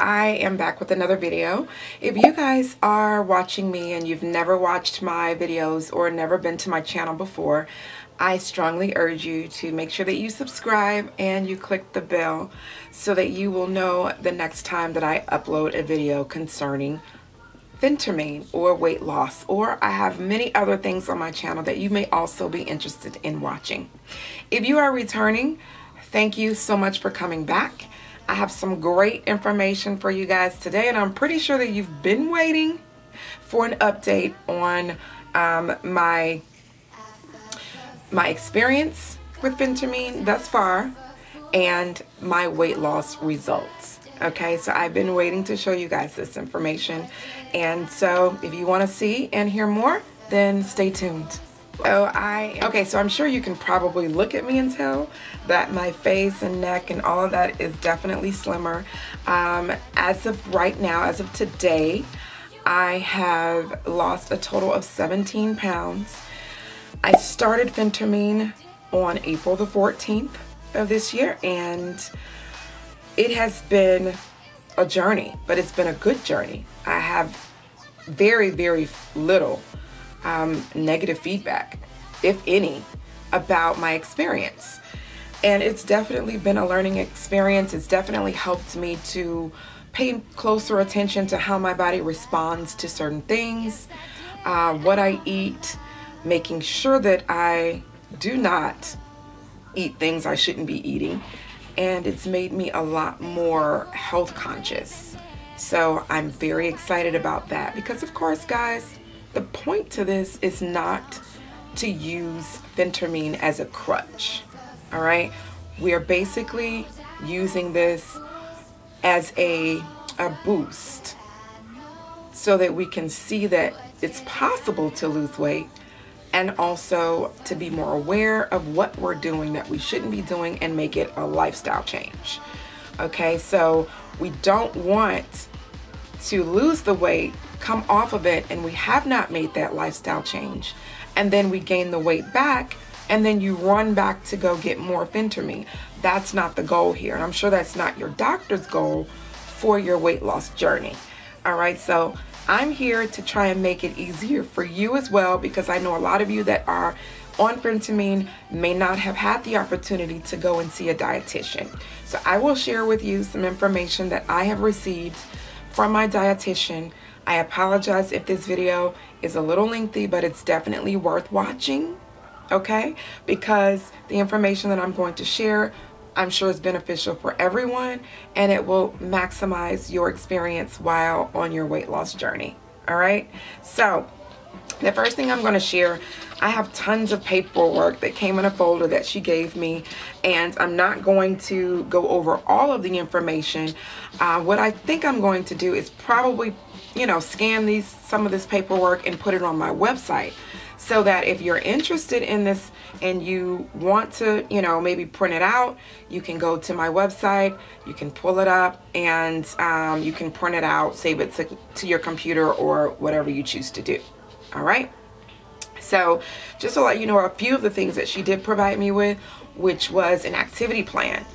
I am back with another video. If you guys are watching me and you've never watched my videos or never been to my channel before, I strongly urge you to make sure that you subscribe and you click the bell so that you will know the next time that I upload a video concerning Phentermine or weight loss, or I have many other things on my channel that you may also be interested in watching. If you are returning, thank you so much for coming back. I have some great information for you guys today, and I'm pretty sure that you've been waiting for an update on my experience with Phentermine thus far and my weight loss results. Okay, so I've been waiting to show you guys this information, and so if you want to see and hear more, then stay tuned. So so I'm sure you can probably look at me and tell that my face and neck and all of that is definitely slimmer. As of right now, as of today, I have lost a total of 17 pounds. I started Phentermine on April the 14th of this year, and it has been a journey, but it's been a good journey. I have very, very little negative feedback, if any, about my experience. And it's definitely been a learning experience. It's definitely helped me to pay closer attention to how my body responds to certain things, what I eat, making sure that I do not eat things I shouldn't be eating. And it's made me a lot more health conscious. So I'm very excited about that because, of course, guys, the point to this is not to use Phentermine as a crutch, all right? We are basically using this as a boost so that we can see that it's possible to lose weight, and also to be more aware of what we're doing that we shouldn't be doing and make it a lifestyle change. Okay, so we don't want to lose the weight, come off of it, and we have not made that lifestyle change, and then we gain the weight back, and then you run back to go get more Phentermine. That's not the goal here, and I'm sure that's not your doctor's goal for your weight loss journey. All right, so I'm here to try and make it easier for you as well, because I know a lot of you that are on Phentermine may not have had the opportunity to go and see a dietitian. So I will share with you some information that I have received from my dietitian. I apologize if this video is a little lengthy, but it's definitely worth watching, okay? Because the information that I'm going to share, I'm sure is beneficial for everyone, and it will maximize your experience while on your weight loss journey. All right, so the first thing I'm going to share, I have tons of paperwork that came in a folder that she gave me, and I'm not going to go over all of the information. What I think I'm going to do is probably, scan some of this paperwork and put it on my website, so that if you're interested in this and you want to, maybe print it out, you can go to my website, you can pull it up, and you can print it out, save it to your computer or whatever you choose to do. All right. So just to let you know a few of the things that she did provide me with, which was an activity plan.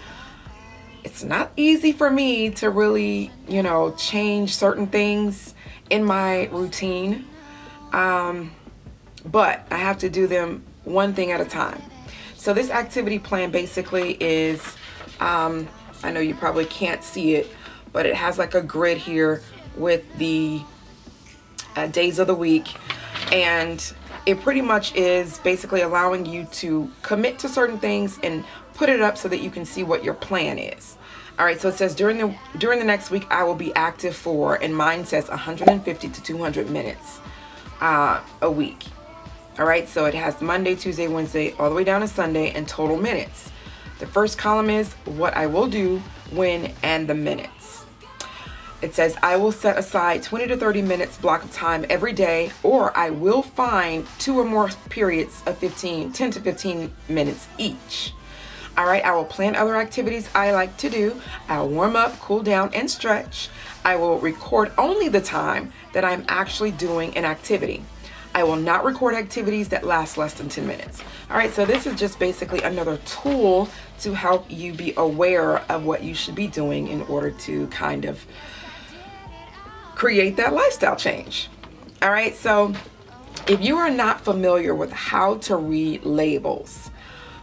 It's not easy for me to really, change certain things in my routine. But I have to do them one thing at a time. So this activity plan basically is, I know you probably can't see it, but it has like a grid here with the days of the week. And it pretty much is basically allowing you to commit to certain things and put it up so that you can see what your plan is. All right, so it says during the next week, I will be active for, and mine says 150 to 200 minutes a week. All right, so it has Monday, Tuesday, Wednesday, all the way down to Sunday, and total minutes. The first column is what I will do, when, and the minutes. It says I will set aside 20 to 30 minutes block of time every day, or I will find 2 or more periods of 10 to 15 minutes each. All right, I will plan other activities I like to do. I'll warm up, cool down, and stretch. I will record only the time that I'm actually doing an activity. I I will not record activities that last less than 10 minutes. All right, so this is just basically another tool to help you be aware of what you should be doing in order to kind of create that lifestyle change. All right, so if you are not familiar with how to read labels,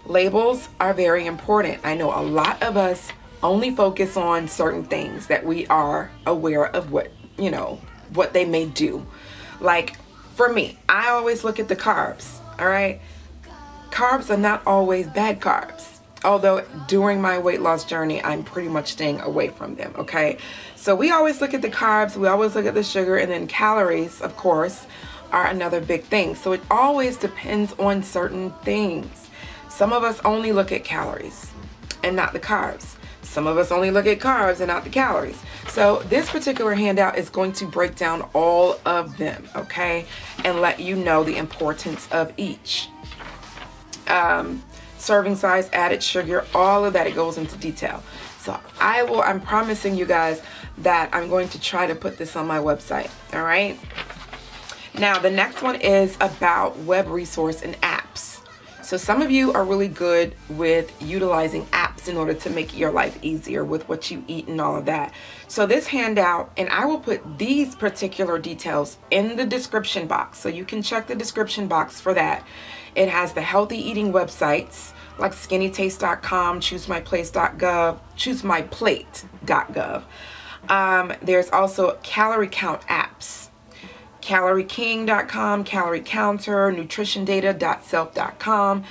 labels are very important. I know a lot of us only focus on certain things that we are aware of what, you know, what they may do. Like for me, I always look at the carbs, all right? Carbs are not always bad carbs. Although during my weight loss journey, I'm pretty much staying away from them, okay? So we always look at the carbs, we always look at the sugar, and then calories, of course, are another big thing. So it always depends on certain things. Some of us only look at calories and not the carbs. Some of us only look at carbs and not the calories. So this particular handout is going to break down all of them, okay? And let you know the importance of each. Serving size, added sugar, all of that, it goes into detail. So I'm promising you guys that I'm going to try to put this on my website, all right? Now, the next one is about web resource and apps. So some of you are really good with utilizing apps in order to make your life easier with what you eat and all of that. So this handout, and I will put these particular details in the description box, so you can check the description box for that. It has the healthy eating websites like skinnytaste.com, Choosemyplate.gov, Choosemyplate.gov. There's also calorie count apps. Calorie-king.com, Calorie-counter, nutritiondata.self.com,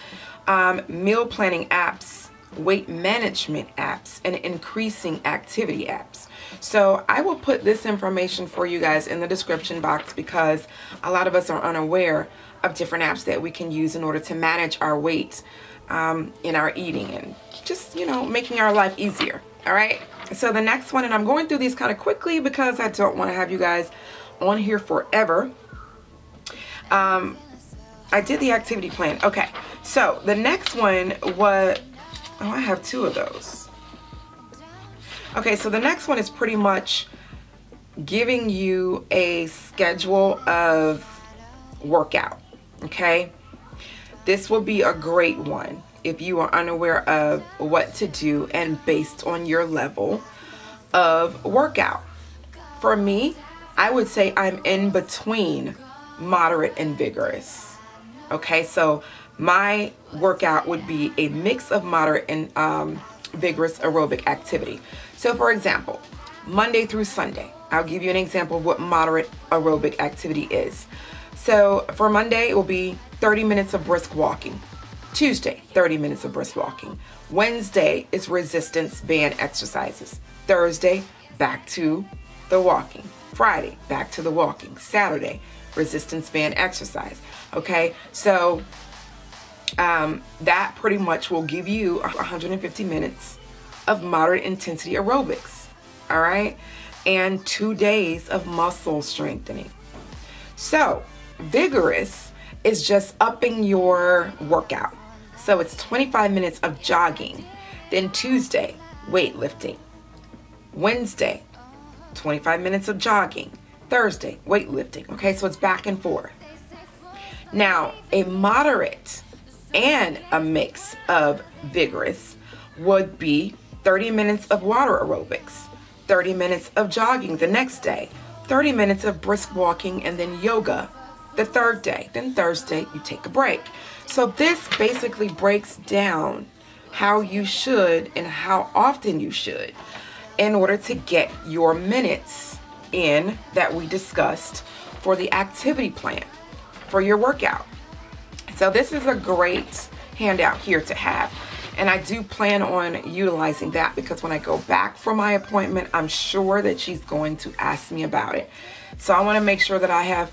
meal planning apps, weight management apps, and increasing activity apps. So I will put this information for you guys in the description box because a lot of us are unaware of different apps that we can use in order to manage our weight in our eating and just, you know, making our life easier. All right. So the next one, and I'm going through these kind of quickly because I don't want to have you guys on here forever. I did the activity plan. Okay, so the next one was, oh, I have two of those. Okay, so the next one is pretty much giving you a schedule of workout. Okay, this will be a great one if you are unaware of what to do and based on your level of workout. For me, I would say I'm in between moderate and vigorous. Okay, so my workout would be a mix of moderate and vigorous aerobic activity. So for example, Monday through Sunday, I'll give you an example of what moderate aerobic activity is. So for Monday, it will be 30 minutes of brisk walking. Tuesday, 30 minutes of brisk walking. Wednesday is resistance band exercises. Thursday, back to the walking. Friday, back to the walking. Saturday, resistance band exercise. Okay, so that pretty much will give you 150 minutes of moderate intensity aerobics. All right, and 2 days of muscle strengthening. So vigorous is just upping your workout. So it's 25 minutes of jogging. Then Tuesday, weightlifting. Wednesday, 25 minutes of jogging. Thursday, weightlifting. Okay, so it's back and forth. Now, a moderate and a mix of vigorous would be 30 minutes of water aerobics, 30 minutes of jogging the next day, 30 minutes of brisk walking, and then yoga the third day. Then Thursday, you take a break. So this basically breaks down how you should and how often you should in order to get your minutes in that we discussed for the activity plan for your workout. So this is a great handout here to have. And I do plan on utilizing that because when I go back for my appointment, I'm sure that she's going to ask me about it. So I want to make sure that I have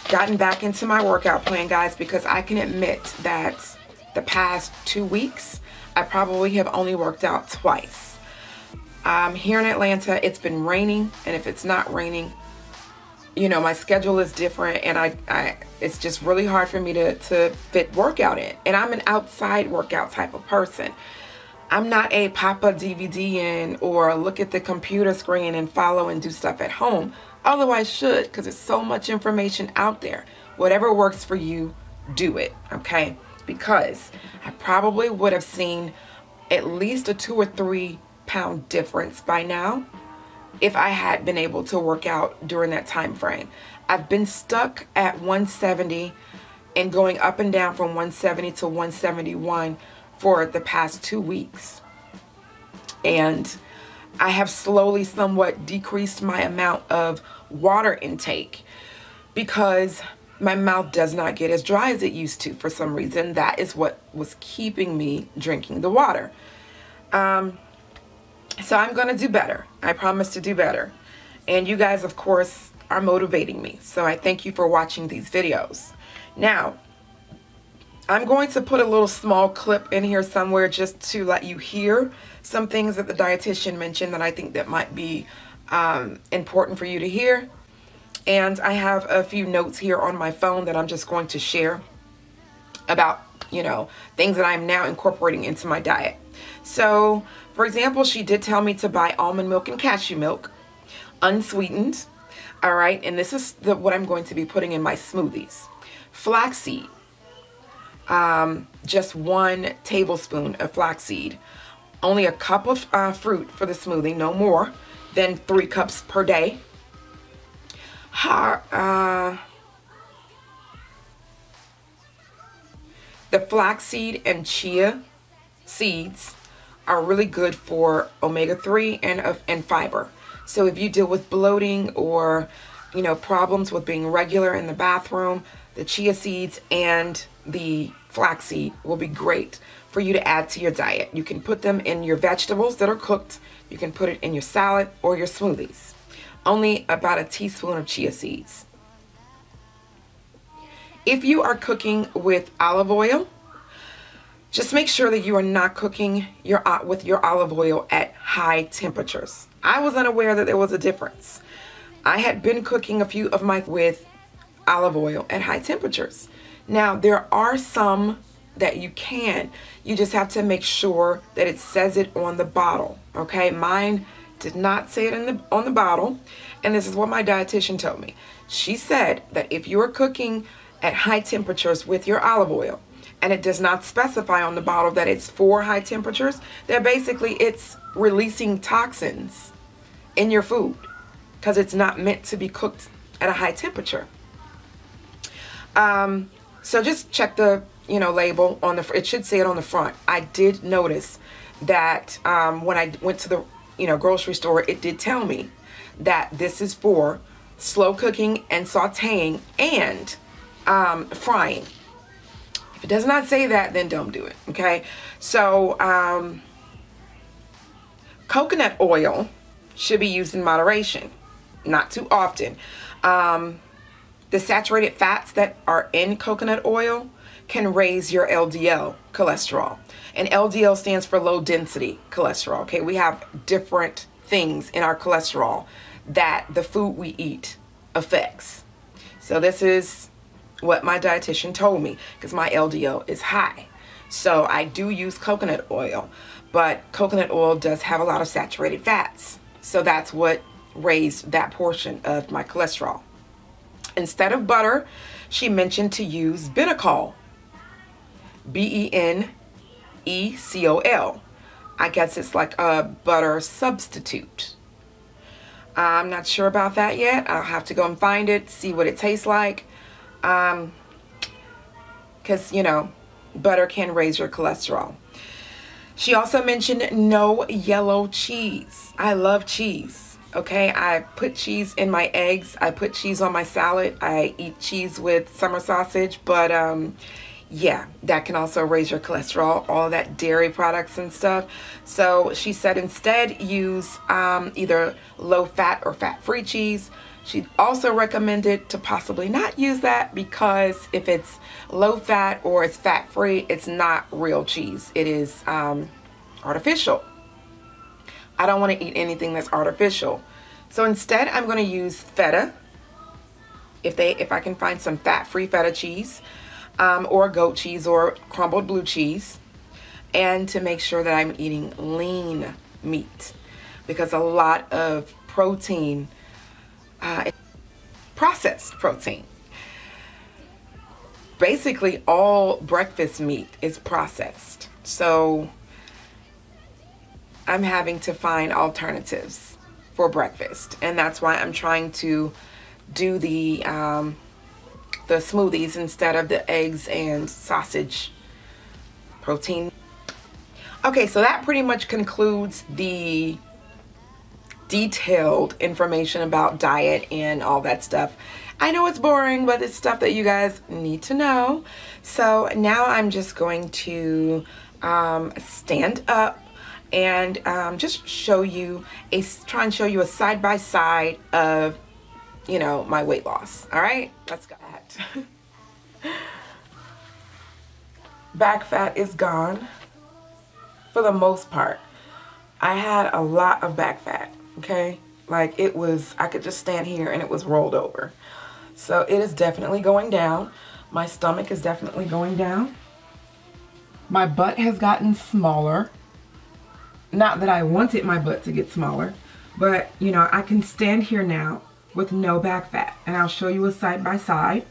gotten back into my workout plan, guys, because I can admit that the past 2 weeks, I probably have only worked out twice. Here in Atlanta, it's been raining, and if it's not raining, you know, my schedule is different, and it's just really hard for me to fit workout in. And I'm an outside workout type of person. I'm not a pop a DVD in or look at the computer screen and follow and do stuff at home. Although I should, because there's so much information out there. whatever works for you, do it, okay? Because I probably would have seen at least a 2 or 3 pound difference by now if I had been able to work out during that time frame. I've been stuck at 170 and going up and down from 170 to 171 for the past 2 weeks. And I have slowly somewhat decreased my amount of water intake because my mouth does not get as dry as it used to for some reason. That is what was keeping me drinking the water. So I'm going to do better. I promise to do better. And you guys, of course, are motivating me. So I thank you for watching these videos. Now, I'm going to put a little small clip in here somewhere just to let you hear some things that the dietitian mentioned that I think that might be important for you to hear. And I have a few notes here on my phone that I'm just going to share about, you know, things that I'm now incorporating into my diet. So, for example, she did tell me to buy almond milk and cashew milk, unsweetened. All right, and this is what I'm going to be putting in my smoothies. Flaxseed, just 1 tablespoon of flaxseed. Only a cup of fruit for the smoothie, no more than 3 cups per day. The flaxseed and chia seeds are really good for omega-3 and fiber. So if you deal with bloating or, you know, problems with being regular in the bathroom, the chia seeds and the flaxseed will be great for you to add to your diet. You can put them in your vegetables that are cooked. You can put it in your salad or your smoothies. Only about a teaspoon of chia seeds. If you are cooking with olive oil, just make sure that you are not cooking with your olive oil at high temperatures. I was unaware that there was a difference. I had been cooking a few of my with olive oil at high temperatures. Now, there are some that you can. You just have to make sure that it says it on the bottle, okay? Mine did not say it on the bottle, and this is what my dietitian told me. She said that if you are cooking at high temperatures with your olive oil, and it does not specify on the bottle that it's for high temperatures, that basically it's releasing toxins in your food because it's not meant to be cooked at a high temperature. So just check the, you know, label on the, it should say it on the front. I did notice that when I went to the, you know, grocery store, it did tell me that this is for slow cooking and sauteing and frying. If it does not say that, then don't do it, okay? So, coconut oil should be used in moderation, not too often. The saturated fats that are in coconut oil can raise your LDL cholesterol. And LDL stands for low density cholesterol, okay? We have different things in our cholesterol that the food we eat affects. So this is what my dietitian told me because my LDL is high. So I do use coconut oil, but coconut oil does have a lot of saturated fats. So that's what raised that portion of my cholesterol. Instead of butter, she mentioned to use Benecol. Benecol. I guess it's like a butter substitute. I'm not sure about that yet. I'll have to go and find it, see what it tastes like. Because, you know, butter can raise your cholesterol. She also mentioned no yellow cheese. I love cheese. Okay, I put cheese in my eggs. I put cheese on my salad. I eat cheese with summer sausage. But yeah, that can also raise your cholesterol, all that dairy products and stuff. So she said instead use either low fat or fat-free cheese. She also recommended to possibly not use that because if it's low fat or it's fat-free, it's not real cheese. It is artificial. I don't want to eat anything that's artificial. So instead, I'm going to use feta. If I can find some fat-free feta cheese, or goat cheese or crumbled blue cheese, and to make sure that I'm eating lean meat because a lot of protein, processed protein. basically all breakfast meat is processed. So I'm having to find alternatives for breakfast, and that's why I'm trying to do the smoothies instead of the eggs and sausage protein. Okay, so that pretty much concludes the detailed information about diet and all that stuff. I know it's boring, but it's stuff that you guys need to know. So now I'm just going to stand up and just try and show you a side-by-side of, you know, my weight loss. All right, let's go. Back fat is gone for the most part. I had a lot of back fat, okay? Like it was, I could just stand here and it was rolled over. So it is definitely going down. My stomach is definitely going down. My butt has gotten smaller. Not that I wanted my butt to get smaller, but you know, I can stand here now with no back fat, and I'll show you a side by side.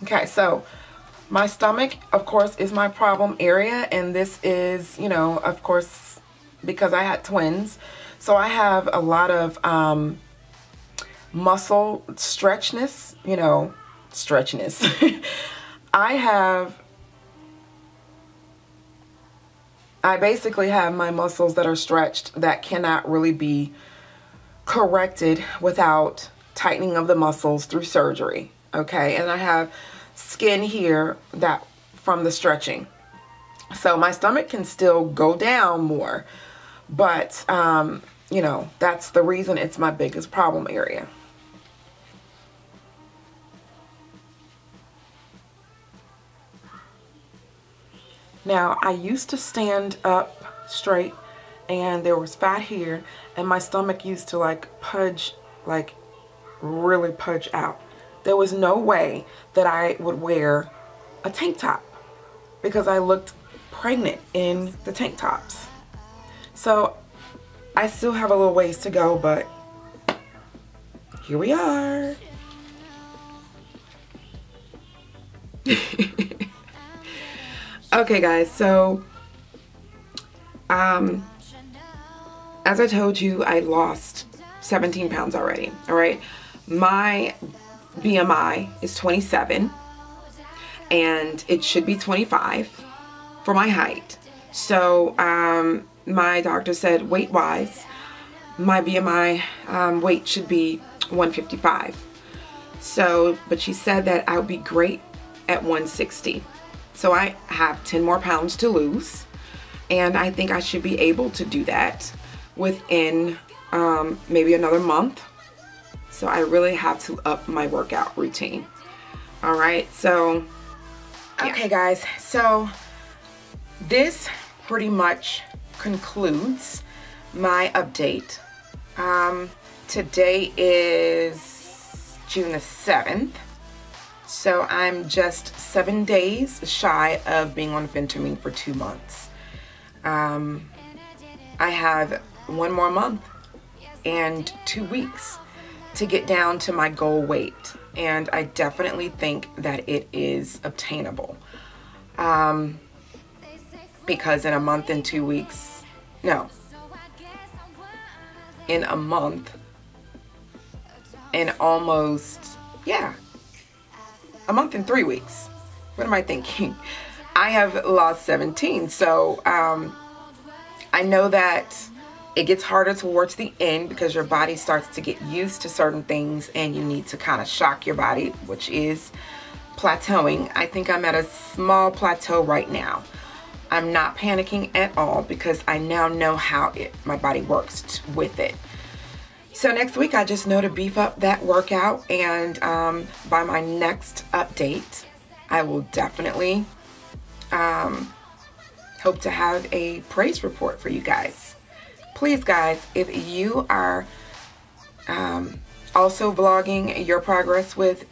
Okay, so my stomach, of course, is my problem area, and this is, you know, of course, because I had twins, so I have a lot of muscle stretchness, you know, stretchness. I basically have my muscles that are stretched that cannot really be corrected without tightening of the muscles through surgery. Okay, and I have skin here that from the stretching. So my stomach can still go down more, but you know, that's the reason it's my biggest problem area. Now, I used to stand up straight and there was fat here, and my stomach used to like pudge, like really pudge out. There was no way that I would wear a tank top because I looked pregnant in the tank tops. So I still have a little ways to go, but here we are. Okay guys, so as I told you, I lost 17 pounds already. All right, my BMI is 27 and it should be 25 for my height. So my doctor said weight wise my BMI weight should be 155. So but she said that I would be great at 160. So I have 10 more pounds to lose, and I think I should be able to do that within maybe another month. So I really have to up my workout routine. All right, so yeah. Okay guys, so this pretty much concludes my update. Today is June the 7th. So I'm just 7 days shy of being on Phentermine for 2 months. I have 1 more month and 2 weeks to get down to my goal weight, and I definitely think that it is obtainable. Because in a month and 2 weeks, no, in a month and almost, yeah, a month and 3 weeks. What am I thinking? I have lost 17. So I know that it gets harder towards the end because your body starts to get used to certain things and you need to kind of shock your body, which is plateauing. I think I'm at a small plateau right now. I'm not panicking at all because I now know how my body works with it. So next week I just know to beef up that workout, and by my next update I will definitely hope to have a praise report for you guys. Please guys, if you are also vlogging your progress with